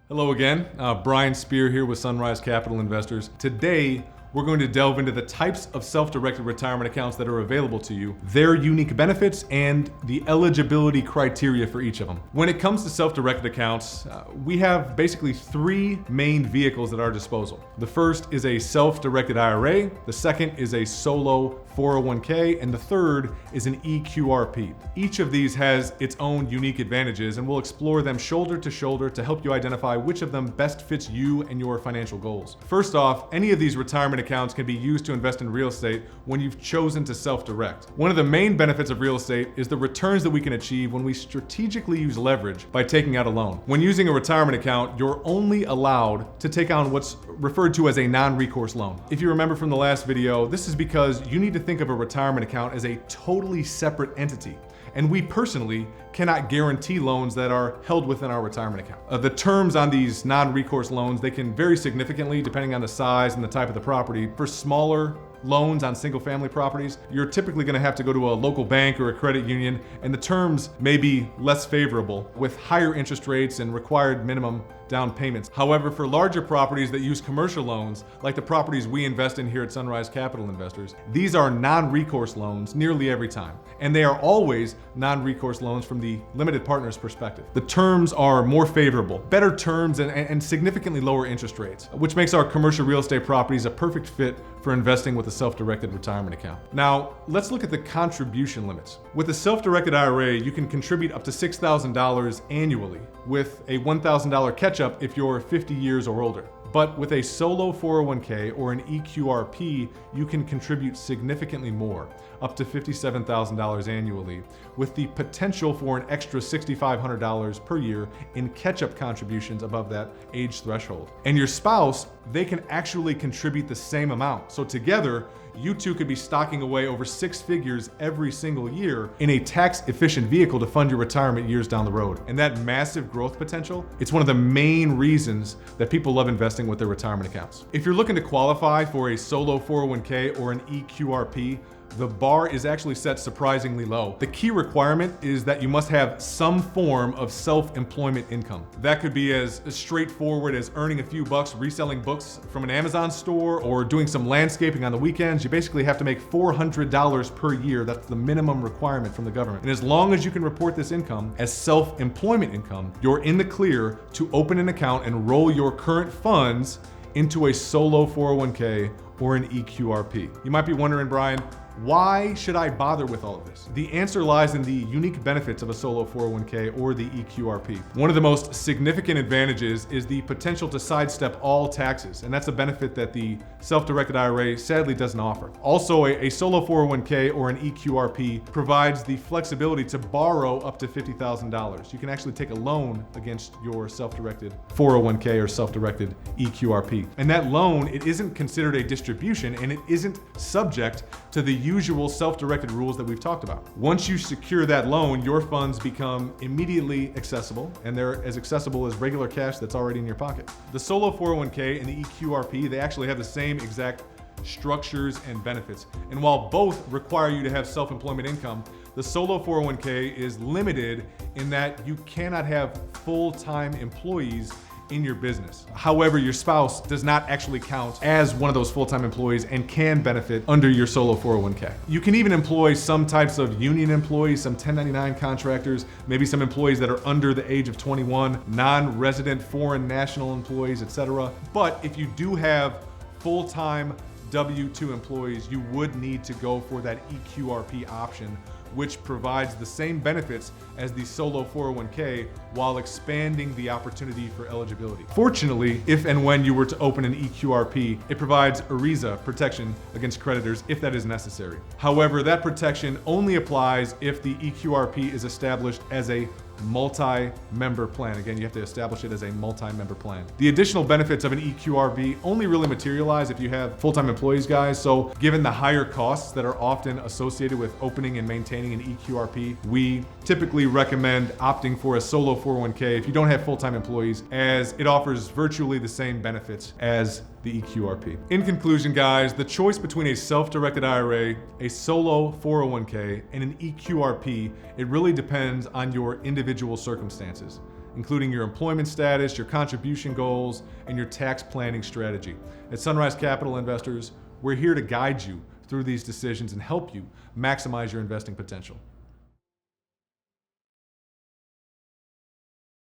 Hello again, Brian Spear here with Sunrise Capital Investors. Today, we're going to delve into the types of self-directed retirement accounts that are available to you, their unique benefits, and the eligibility criteria for each of them. When it comes to self-directed accounts, we have basically three main vehicles at our disposal. The first is a self-directed IRA, the second is a solo 401k, and the third is an EQRP. Each of these has its own unique advantages, and we'll explore them shoulder to shoulder to help you identify which of them best fits you and your financial goals. First off, any of these retirement accounts can be used to invest in real estate when you've chosen to self-direct. One of the main benefits of real estate is the returns that we can achieve when we strategically use leverage by taking out a loan. When using a retirement account, you're only allowed to take on what's referred to as a non-recourse loan. If you remember from the last video, this is because you need to think of a retirement account as a totally separate entity. And we personally cannot guarantee loans that are held within our retirement account. The terms on these non-recourse loans, they can vary significantly depending on the size and the type of the property. For smaller loans on single-family properties, you're typically going to have to go to a local bank or a credit union, and the terms may be less favorable with higher interest rates and required minimum down payments. However, for larger properties that use commercial loans, like the properties we invest in here at Sunrise Capital Investors, these are non-recourse loans nearly every time. And they are always non-recourse loans from the limited partner's perspective. The terms are more favorable, better terms and significantly lower interest rates, which makes our commercial real estate properties a perfect fit for investing with a self-directed retirement account. Now, let's look at the contribution limits. With a self-directed IRA, you can contribute up to $6,000 annually with a $1,000 catch-up if you're 50 years or older. But with a solo 401k or an EQRP, you can contribute significantly more, up to $57,000 annually, with the potential for an extra $6,500 per year in catch-up contributions above that age threshold. And your spouse, they can actually contribute the same amount. So together, you two could be stocking away over six figures every single year in a tax-efficient vehicle to fund your retirement years down the road. And that massive growth potential, it's one of the main reasons that people love investing with their retirement accounts. If you're looking to qualify for a solo 401k or an EQRP, the bar is actually set surprisingly low. The key requirement is that you must have some form of self-employment income. That could be as straightforward as earning a few bucks reselling books from an Amazon store or doing some landscaping on the weekends. You basically have to make $400 per year. That's the minimum requirement from the government. And as long as you can report this income as self-employment income, you're in the clear to open an account and roll your current funds into a solo 401k or an EQRP. You might be wondering, Brian, why should I bother with all of this? The answer lies in the unique benefits of a solo 401k or the EQRP. One of the most significant advantages is the potential to sidestep all taxes, and that's a benefit that the self-directed IRA sadly doesn't offer. Also, a solo 401k or an EQRP provides the flexibility to borrow up to $50,000. You can actually take a loan against your self-directed 401k or self-directed EQRP. And that loan, it isn't considered a distribution, and it isn't subject to the usual self-directed rules that we've talked about. Once you secure that loan, your funds become immediately accessible, and they're as accessible as regular cash that's already in your pocket. The solo 401k and the EQRP, they actually have the same exact structures and benefits. And while both require you to have self-employment income, the solo 401k is limited in that you cannot have full-time employees in your business. However, your spouse does not actually count as one of those full-time employees and can benefit under your solo 401k. You can even employ some types of union employees, some 1099 contractors, maybe some employees that are under the age of 21, non-resident foreign national employees, etc. But if you do have full-time W-2 employees, you would need to go for that EQRP option, which provides the same benefits as the solo 401k while expanding the opportunity for eligibility. Fortunately, if and when you were to open an EQRP, it provides ERISA protection against creditors if that is necessary. However, that protection only applies if the EQRP is established as a multi-member plan. Again, you have to establish it as a multi-member plan. The additional benefits of an EQRP only really materialize if you have full-time employees, guys. So given the higher costs that are often associated with opening and maintaining an EQRP, we typically recommend opting for a solo 401k if you don't have full-time employees, as it offers virtually the same benefits as the EQRP. In conclusion, guys, the choice between a self-directed IRA, a solo 401k, and an EQRP, it really depends on your individual circumstances. including your employment status, your contribution goals, and your tax planning strategy. At Sunrise Capital Investors, we're here to guide you through these decisions and help you maximize your investing potential.